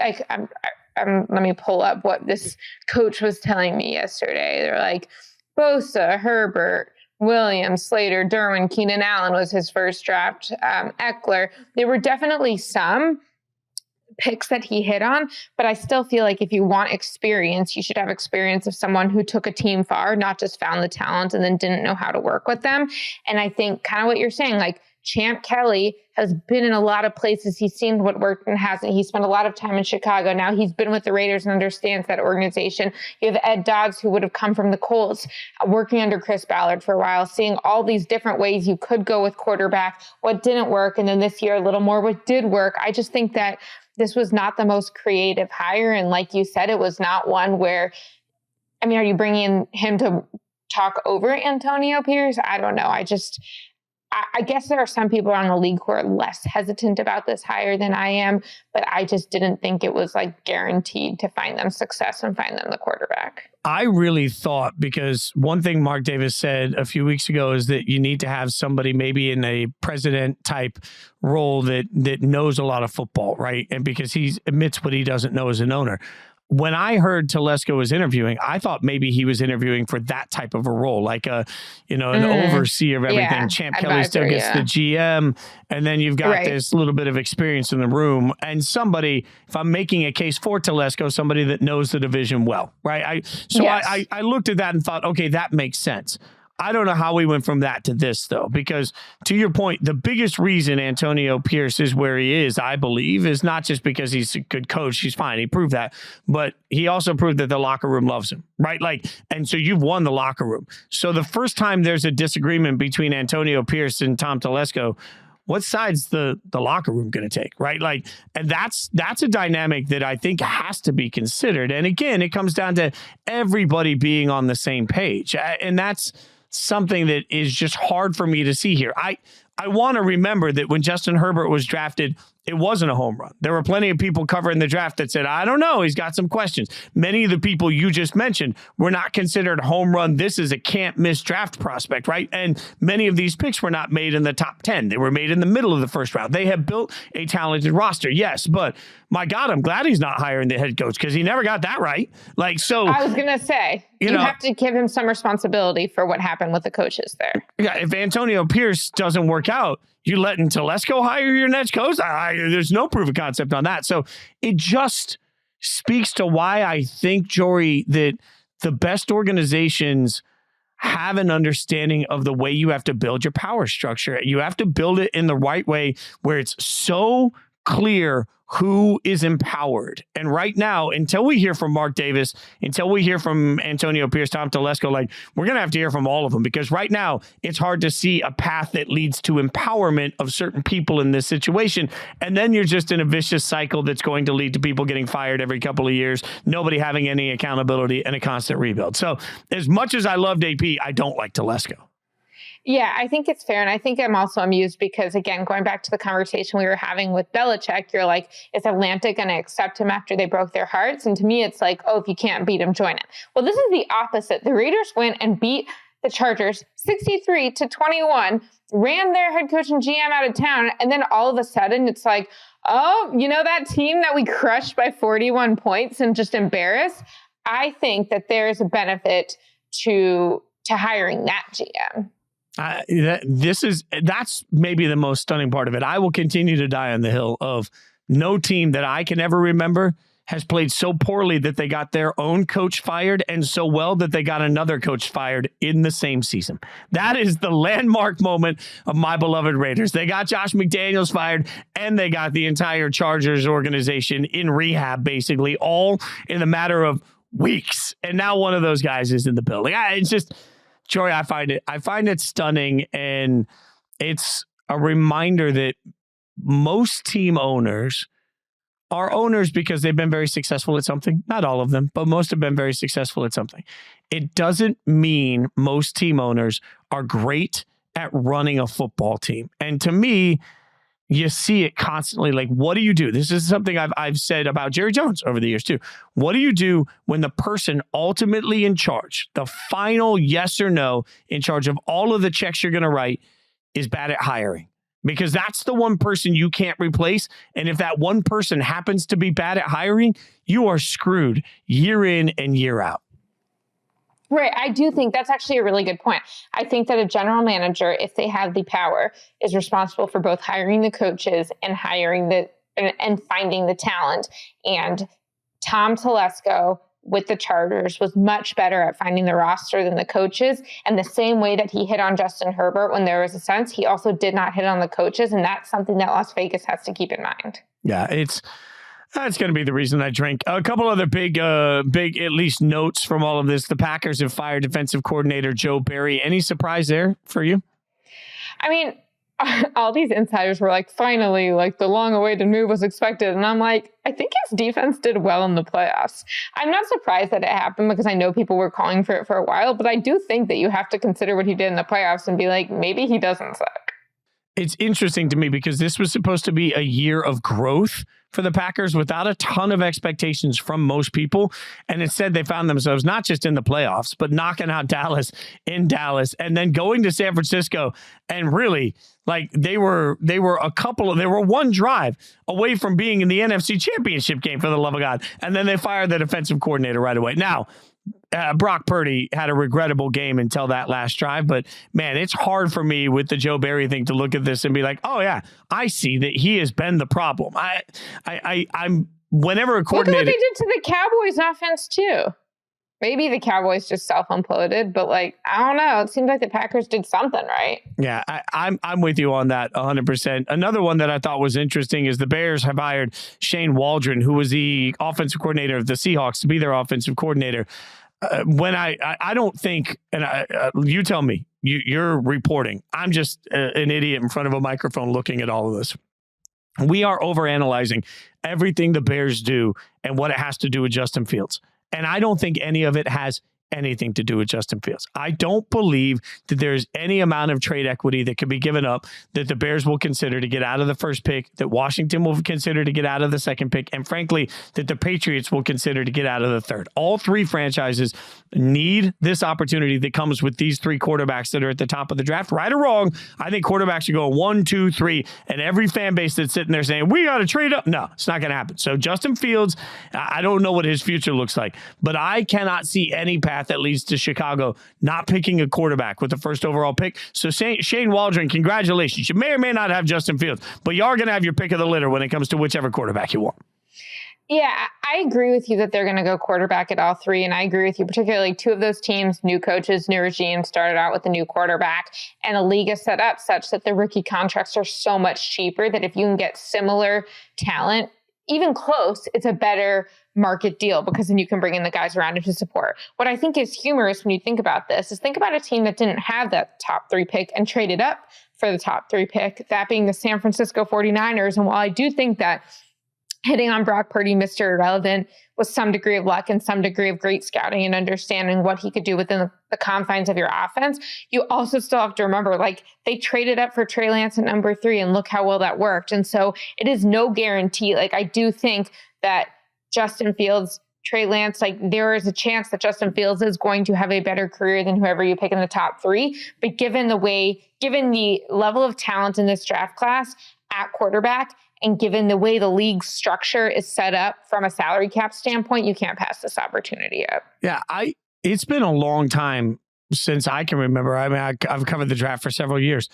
let me pull up what this coach was telling me yesterday. They're like, Bosa, Herbert, Williams, Slater, Derwin, Keenan Allen was his first draft, Eckler. There were definitely some, picks that he hit on, but I still feel like if you want experience, you should have experience of someone who took a team far, not just found the talent and then didn't know how to work with them. And I think kind of what you're saying, like Champ Kelly has been in a lot of places. He's seen what worked and hasn't. He spent a lot of time in Chicago. Now he's been with the Raiders and understands that organization. You have Ed Dodds, who would have come from the Colts, working under Chris Ballard for a while, seeing all these different ways you could go with quarterback, what didn't work. And then this year, a little more what did work. I just think that this was not the most creative hire. And like you said, it was not one where, I mean, are you bringing him to talk over Antonio Pierce? I don't know. I guess there are some people around the league who are less hesitant about this hire than I am, but I just didn't think it was like guaranteed to find them success and find them the quarterback. I really thought, because one thing Mark Davis said a few weeks ago is that you need to have somebody maybe in a president type role that knows a lot of football, right? And because he admits what he doesn't know as an owner. When I heard Telesco was interviewing, I thought maybe he was interviewing for that type of a role, like an overseer of everything. Yeah, Champ Kelly still gets the GM, and then you've got this little bit of experience in the room, and somebody, if I'm making a case for Telesco, somebody that knows the division well, right? I looked at that and thought, okay, that makes sense. I don't know how we went from that to this, though, because to your point, the biggest reason Antonio Pierce is where he is, I believe, is not just because he's a good coach. He's fine. He proved that. But he also proved that the locker room loves him, right? And so you've won the locker room. So the first time there's a disagreement between Antonio Pierce and Tom Telesco, what side's the locker room going to take, right? And that's a dynamic that I think has to be considered. And again, it comes down to everybody being on the same page. And that's something that is just hard for me to see here. I want to remember that when Justin Herbert was drafted, it wasn't a home run. There were plenty of people covering the draft that said, I don't know, he's got some questions. Many of the people you just mentioned were not considered home run. This is a can't miss draft prospect, right? And many of these picks were not made in the top 10. They were made in the middle of the first round. They have built a talented roster, yes, but my God, I'm glad he's not hiring the head coach because he never got that right. I was going to say, you have to give him some responsibility for what happened with the coaches there. Yeah, if Antonio Pierce doesn't work out, you letting Telesco hire your next coach? There's no proof of concept on that. So it just speaks to why I think, Jori, that the best organizations have an understanding of the way you have to build your power structure. You have to build it in the right way where it's so clear who is empowered. And right now, until we hear from Mark Davis, until we hear from Antonio Pierce, Tom Telesco, we're going to have to hear from all of them, because right now it's hard to see a path that leads to empowerment of certain people in this situation. And then you're just in a vicious cycle that's going to lead to people getting fired every couple of years, nobody having any accountability, and a constant rebuild. So as much as I loved AP, I don't like Telesco. Yeah, I think it's fair. And I think I'm also amused because, again, going back to the conversation we were having with Belichick, you're like, is Atlanta going to accept him after they broke their hearts? And to me, it's like, oh, if you can't beat him, join him. Well, this is the opposite. The Raiders went and beat the Chargers 63-21, ran their head coach and GM out of town. And then all of a sudden it's like, oh, that team that we crushed by 41 points and just embarrassed? I think that there's a benefit to hiring that GM. That's maybe the most stunning part of it. I will continue to die on the hill of no team that I can ever remember has played so poorly that they got their own coach fired, and so well that they got another coach fired in the same season. That is the landmark moment of my beloved Raiders. They got Josh McDaniels fired, and they got the entire Chargers organization in rehab, basically, all in a matter of weeks. And now one of those guys is in the building. It's just... Jori, I find it stunning, and it's a reminder that most team owners are owners because they've been very successful at something. Not all of them, but most have been very successful at something. It doesn't mean most team owners are great at running a football team. And to me, you see it constantly. What do you do? This is something I've said about Jerry Jones over the years too. What do you do when the person ultimately in charge, the final yes or no in charge of all of the checks you're going to write, is bad at hiring? Because that's the one person you can't replace. And if that one person happens to be bad at hiring, you are screwed year in and year out. Right. I do think that's actually a really good point. I think that a general manager, if they have the power, is responsible for both hiring the coaches and hiring the and finding the talent. And Tom Telesco with the Chargers was much better at finding the roster than the coaches. And the same way that he hit on Justin Herbert when there was a sense, he also did not hit on the coaches. And that's something that Las Vegas has to keep in mind. Yeah, that's going to be the reason I drink. A couple other big, at least notes from all of this. The Packers have fired defensive coordinator Joe Barry. Any surprise there for you? I mean, all these insiders were like, finally, like the long-awaited move was expected. And I'm like, I think his defense did well in the playoffs. I'm not surprised that it happened because I know people were calling for it for a while, but I do think that you have to consider what he did in the playoffs and be like, maybe he doesn't suck. It's interesting to me because this was supposed to be a year of growth for the Packers without a ton of expectations from most people. And instead they found themselves not just in the playoffs, but knocking out Dallas in Dallas and then going to San Francisco. And really, like they were one drive away from being in the NFC Championship game, for the love of God. And then they fired the defensive coordinator right away. Now, Brock Purdy had a regrettable game until that last drive, but man, it's hard for me with the Joe Barry thing to look at this and be like, oh yeah, I see that he has been the problem. I'm whenever a coordinator. Look at what they did to the Cowboys offense too. Maybe the Cowboys just self-imploded, but like, I don't know. It seems like the Packers did something right. Yeah, I'm with you on that 100%. Another one that I thought was interesting is the Bears have hired Shane Waldron, who was the offensive coordinator of the Seahawks, to be their offensive coordinator. When I don't think, and you tell me, you're reporting. I'm just an idiot in front of a microphone looking at all of this. We are overanalyzing everything the Bears do and what it has to do with Justin Fields. And I don't think any of it has anything to do with Justin Fields. I don't believe that there's any amount of trade equity that could be given up that the Bears will consider to get out of the first pick, that Washington will consider to get out of the second pick, and frankly, that the Patriots will consider to get out of the third. All three franchises need this opportunity that comes with these three quarterbacks that are at the top of the draft. Right or wrong, I think quarterbacks should go 1, 2, 3, and every fan base that's sitting there saying, we got to trade up. No, it's not going to happen. So Justin Fields, I don't know what his future looks like, but I cannot see any path that leads to Chicago not picking a quarterback with the first overall pick. So Shane Waldron, congratulations. You may or may not have Justin Fields, but you are going to have your pick of the litter when it comes to whichever quarterback you want. Yeah, I agree with you that they're going to go quarterback at all three. And I agree with you, particularly two of those teams, new coaches, new regime, started out with a new quarterback. And the league is set up such that the rookie contracts are so much cheaper that if you can get similar talent, even close, it's a better market deal because then you can bring in the guys around it to support. What I think is humorous when you think about this is think about a team that didn't have that top 3 pick and traded up for the top 3 pick, that being the San Francisco 49ers. And while I do think that hitting on Brock Purdy, Mr. Irrelevant, with some degree of luck and some degree of great scouting and understanding what he could do within the confines of your offense, you also still have to remember, like, they traded up for Trey Lance at number 3 and look how well that worked. And so it is no guarantee. Like, I do think that Justin Fields, Trey Lance, like, there is a chance that Justin Fields is going to have a better career than whoever you pick in the top 3. But given the level of talent in this draft class at quarterback, and given the way the league structure is set up from a salary cap standpoint, you can't pass this opportunity up. Yeah, it's been a long time since I can remember. I mean, I've covered the draft for several years.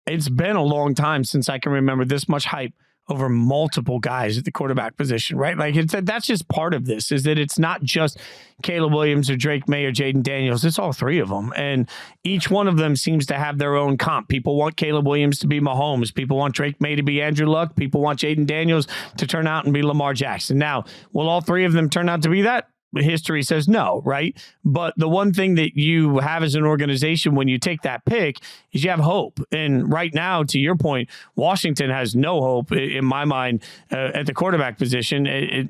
It's been a long time since I can remember this much hype over multiple guys at the quarterback position, right? Like, that's just part of this, is that it's not just Caleb Williams or Drake May or Jaden Daniels. It's all 3 of them. And each one of them seems to have their own comp. People want Caleb Williams to be Mahomes. People want Drake May to be Andrew Luck. People want Jaden Daniels to turn out and be Lamar Jackson. Now, will all 3 of them turn out to be that? History says no, right? But the one thing that you have as an organization when you take that pick is you have hope. And right now, to your point, Washington has no hope in my mind at the quarterback position.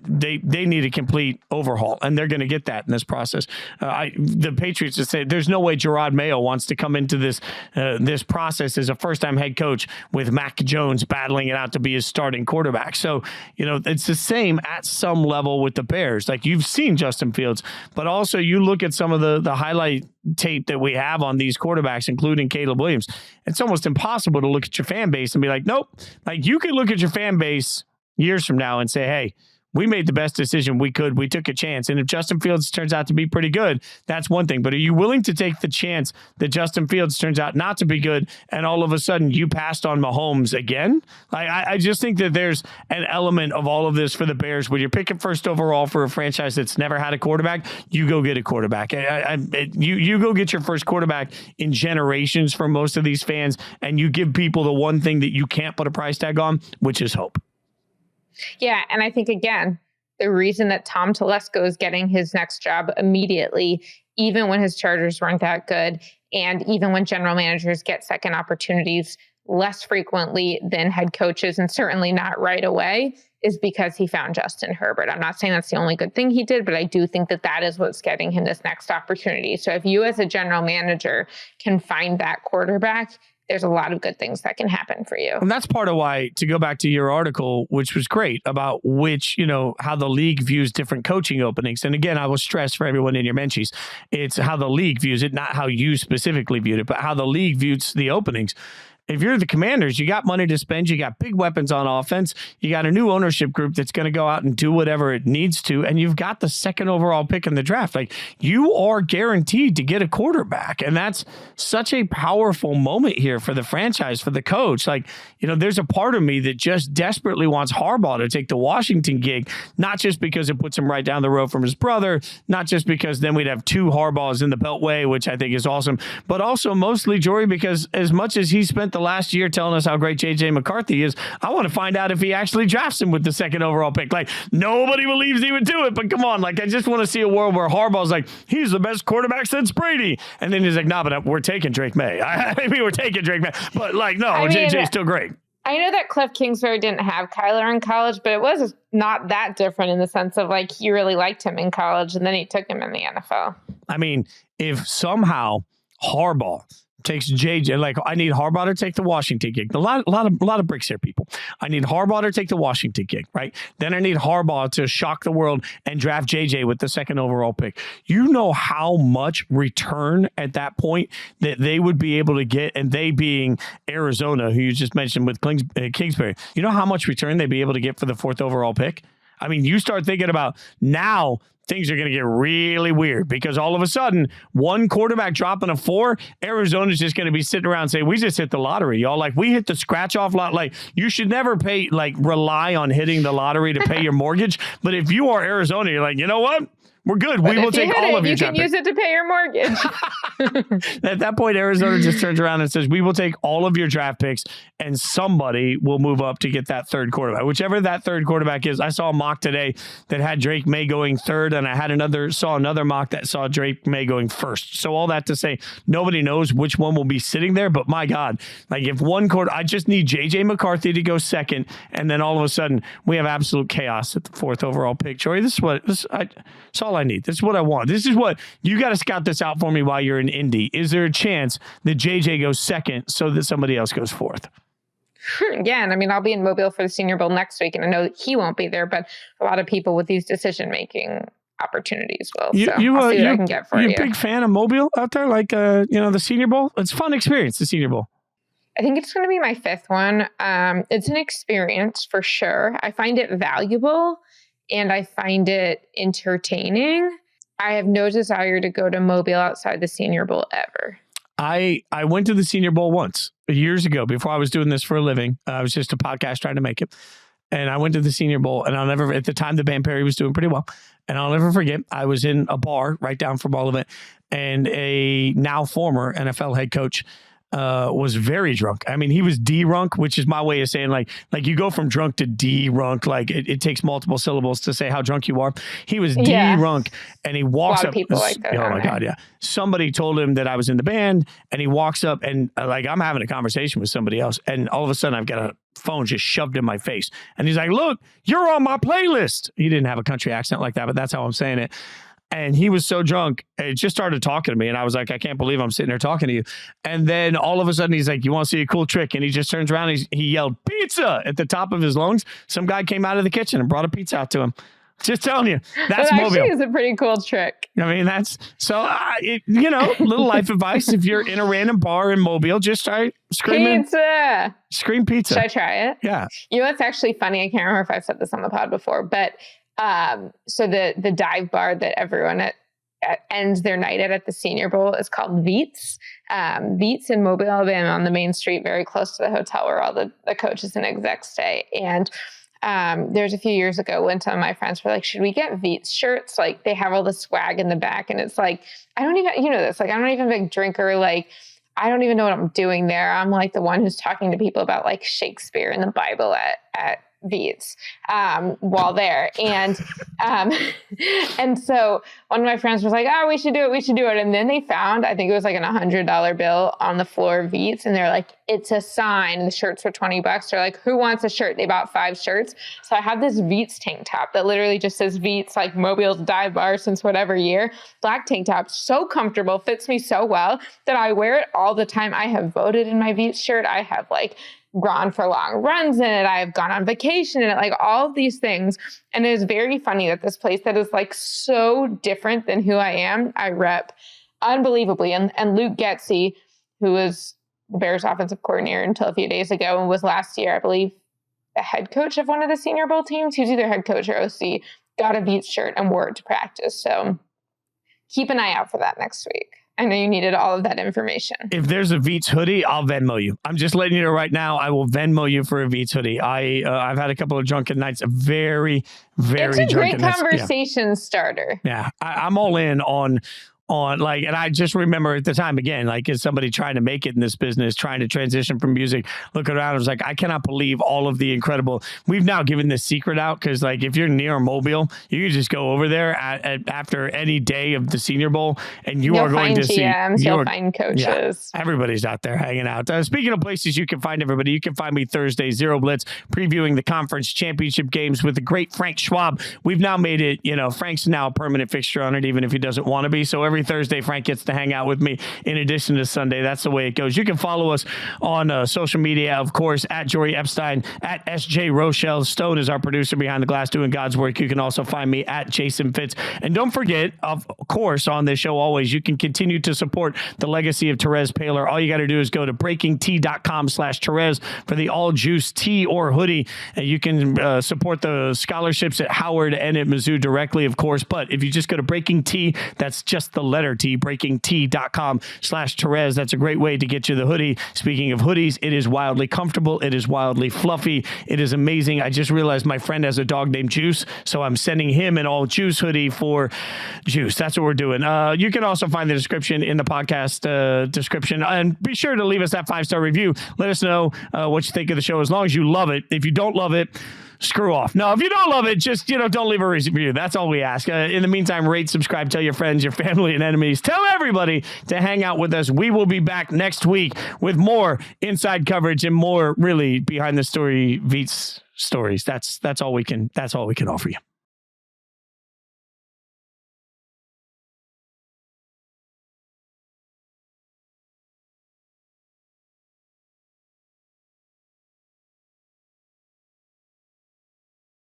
They need a complete overhaul, and they're going to get that in this process. The Patriots just say there's no way Gerard Mayo wants to come into this process as a first-time head coach with Mac Jones battling it out to be his starting quarterback. So, it's the same at some level with the Bears. Like, you've seen Justin Fields, but also you look at some of the highlight tape that we have on these quarterbacks, including Caleb Williams. It's almost impossible to look at your fan base and be like, nope. Like, you can look at your fan base years from now and say, hey, we made the best decision we could. We took a chance. And if Justin Fields turns out to be pretty good, that's one thing. But are you willing to take the chance that Justin Fields turns out not to be good and all of a sudden you passed on Mahomes again? I just think that there's an element of all of this for the Bears. When you're picking first overall for a franchise that's never had a quarterback, you go get a quarterback. You go get your first quarterback in generations for most of these fans, and you give people the one thing that you can't put a price tag on, which is hope. Yeah, and I think, again, the reason that Tom Telesco is getting his next job immediately, even when his Chargers weren't that good, and even when general managers get second opportunities less frequently than head coaches, and certainly not right away, is because he found Justin Herbert. I'm not saying that's the only good thing he did, but I do think that that is what's getting him this next opportunity. So if you as a general manager can find that quarterback, there's a lot of good things that can happen for you. And that's part of why, to go back to your article, which was great about how the league views different coaching openings. And again, I will stress for everyone in your menchies, it's how the league views it, not how you specifically viewed it, but how the league views the openings. If you're the Commanders, you got money to spend. You got big weapons on offense. You got a new ownership group that's going to go out and do whatever it needs to. And you've got the second overall pick in the draft. Like, you are guaranteed to get a quarterback. And that's such a powerful moment here for the franchise, for the coach. Like, there's a part of me that just desperately wants Harbaugh to take the Washington gig, not just because it puts him right down the road from his brother, not just because then we'd have two Harbaughs in the Beltway, which I think is awesome, but also mostly, Jori, because as much as he spent the last year telling us how great JJ McCarthy is, I want to find out if he actually drafts him with the second overall pick. Like, nobody believes he would do it, but come on. Like, I just want to see a world where Harbaugh's like, he's the best quarterback since Brady. And then he's like, nah, but we're taking Drake May. We're taking Drake May. But JJ's still great. I know that Cliff Kingsbury didn't have Kyler in college, but it was not that different in the sense of, like, he really liked him in college and then he took him in the NFL. I mean, if somehow Harbaugh takes JJ, like, I need Harbaugh to take the Washington gig. A lot of bricks here, people. I need Harbaugh to take the Washington gig, right? Then I need Harbaugh to shock the world and draft JJ with the second overall pick. You know how much return at that point that they would be able to get, and they being Arizona, who you just mentioned with Kingsbury. You know how much return they'd be able to get for the fourth overall pick? I mean, you start thinking about now, things are going to get really weird, because all of a sudden, one quarterback dropping a 4, Arizona's just going to be sitting around saying, we just hit the lottery, y'all. Like, we hit the scratch off lot. Like, you should never rely on hitting the lottery to pay your mortgage. But if you are Arizona, you're like, you know what? We're good. We will take all of your You can use it to pay your mortgage. At that point, Arizona just turns around and says, we will take all of your draft picks, and somebody will move up to get that third quarterback. Whichever that third quarterback is. I saw a mock today that had Drake May going third, and I saw another mock that saw Drake May going first. So all that to say, nobody knows which one will be sitting there. But my God, like, if one quarter, I just need JJ McCarthy to go second, and then all of a sudden we have absolute chaos at the fourth overall pick. Jori, this is all I need. This is what I want. This is what you got to scout this out for me while you're in Indy. Is there a chance that JJ goes second so that somebody else goes fourth? Again, I mean, I'll be in Mobile for the Senior Bowl next week, and I know that he won't be there, but a lot of people with these decision-making opportunities will. I'll see what I can get for you. You're a big fan of Mobile out there, like the Senior Bowl? It's a fun experience, the Senior Bowl. I think it's going to be my 5th one. It's an experience for sure. I find it valuable, and I find it entertaining. I have no desire to go to Mobile outside the Senior Bowl ever. I went to the Senior Bowl once, years ago, before I was doing this for a living. I was just a podcast trying to make it. And I went to the Senior Bowl, and at the time, the Band Perry was doing pretty well. And I'll never forget, I was in a bar right down from all of it, and a now former NFL head coach was very drunk. I mean, he was D-runk, which is my way of saying like you go from drunk to D-runk. Like it takes multiple syllables to say how drunk you are. He was D-runk, and he walks up. A lot of people like that. Oh my God, yeah. Somebody told him that I was in the band, and he walks up, and I'm having a conversation with somebody else, and all of a sudden I've got a phone just shoved in my face, and he's like, "Look, you're on my playlist." He didn't have a country accent like that, but that's how I'm saying it. And he was so drunk, it just started talking to me. And I was like, I can't believe I'm sitting there talking to you. And then all of a sudden, he's like, you want to see a cool trick? And he just turns around and he yelled, "Pizza!" at the top of his lungs. Some guy came out of the kitchen and brought a pizza out to him. Just telling you, that's Mobile. That actually is a pretty cool trick. I mean, that's so, little life advice. If you're in a random bar in Mobile, just try screaming. Pizza! Scream pizza. Should I try it? Yeah. You know what's actually funny? I can't remember if I've said this on the pod before, but So the dive bar that everyone ends their night at the Senior Bowl is called Fitz. Fitz in Mobile, Alabama, on the main street, very close to the hotel where all the coaches and execs stay. And there's a few years ago when some of my friends were like, should we get Fitz shirts? Like, they have all the swag in the back. And it's like, I don't even, like, I'm not even a big drinker. Like, I don't even know what I'm doing there. I'm like the one who's talking to people about like Shakespeare and the Bible at Fitz while there. And so one of my friends was like, oh, we should do it. And then they found, I think it was like $100 bill on the floor of Fitz. And they're like, it's a sign. The shirts were $20. They're like, who wants a shirt? They bought 5 shirts. So I have this Fitz tank top that literally just says Fitz, like Mobile's dive bar since whatever year. Black tank top, so comfortable, fits me so well that I wear it all the time. I have voted in my Fitz shirt. I have like gone for long runs in it. I've gone on vacation in it, like all of these things. And it is very funny that this place that is like so different than who I am, I rep unbelievably. And Luke Getsy, who was the Bears offensive coordinator until a few days ago and was last year, I believe, the head coach of one of the Senior Bowl teams. He was either head coach or OC, got a Fitz shirt and wore it to practice. So keep an eye out for that next week. I know you needed all of that information. If there's a Fitz hoodie, I'll Venmo you. I'm just letting you know right now, I will Venmo you for a Fitz hoodie. I've had a couple of drunken nights, very, very drunken. It's a great conversation starter. Yeah, I'm all in on like, and I just remember at the time, again, like as somebody trying to make it in this business, trying to transition from music, looking around, I was like, I cannot believe all of the incredible, we've now given this secret out. Cause like, if you're near Mobile, you can just go over there after any day of the Senior Bowl and you'll are going to GMs, see, you'll find coaches. Yeah, everybody's out there hanging out. Speaking of places you can find everybody, you can find me Thursday, Zero Blitz, previewing the conference championship games with the great Frank Schwab. We've now made it, Frank's now a permanent fixture on it, even if he doesn't want to be. So every Thursday, Frank gets to hang out with me in addition to Sunday. That's the way it goes. You can follow us on social media, of course, at Jori Epstein, at SJ Rochelle. Stone is our producer behind the glass doing God's work. You can also find me at Jason Fitz. And don't forget, of course, on this show always, you can continue to support the legacy of Therese Paylor. All you got to do is go to breakingtea.com/Therese for the all juice tea or hoodie. And you can support the scholarships at Howard and at Mizzou directly, of course. But if you just go to Breaking Tea, that's just the letter T, breakingtea.com/Therese. That's a great way to get you the hoodie. Speaking of hoodies, it is wildly comfortable. It is wildly fluffy. It is amazing. I just realized my friend has a dog named Juice, so I'm sending him an all Juice hoodie for Juice. That's what we're doing. You can also find the description in the podcast description, and be sure to leave us that 5-star review. Let us know what you think of the show, as long as you love it. If you don't love it, screw off. No, if you don't love it, just, don't leave a review. That's all we ask. In the meantime, rate, subscribe, tell your friends, your family, and enemies. Tell everybody to hang out with us. We will be back next week with more inside coverage and more really behind the story Fitz stories. That's all we can offer you.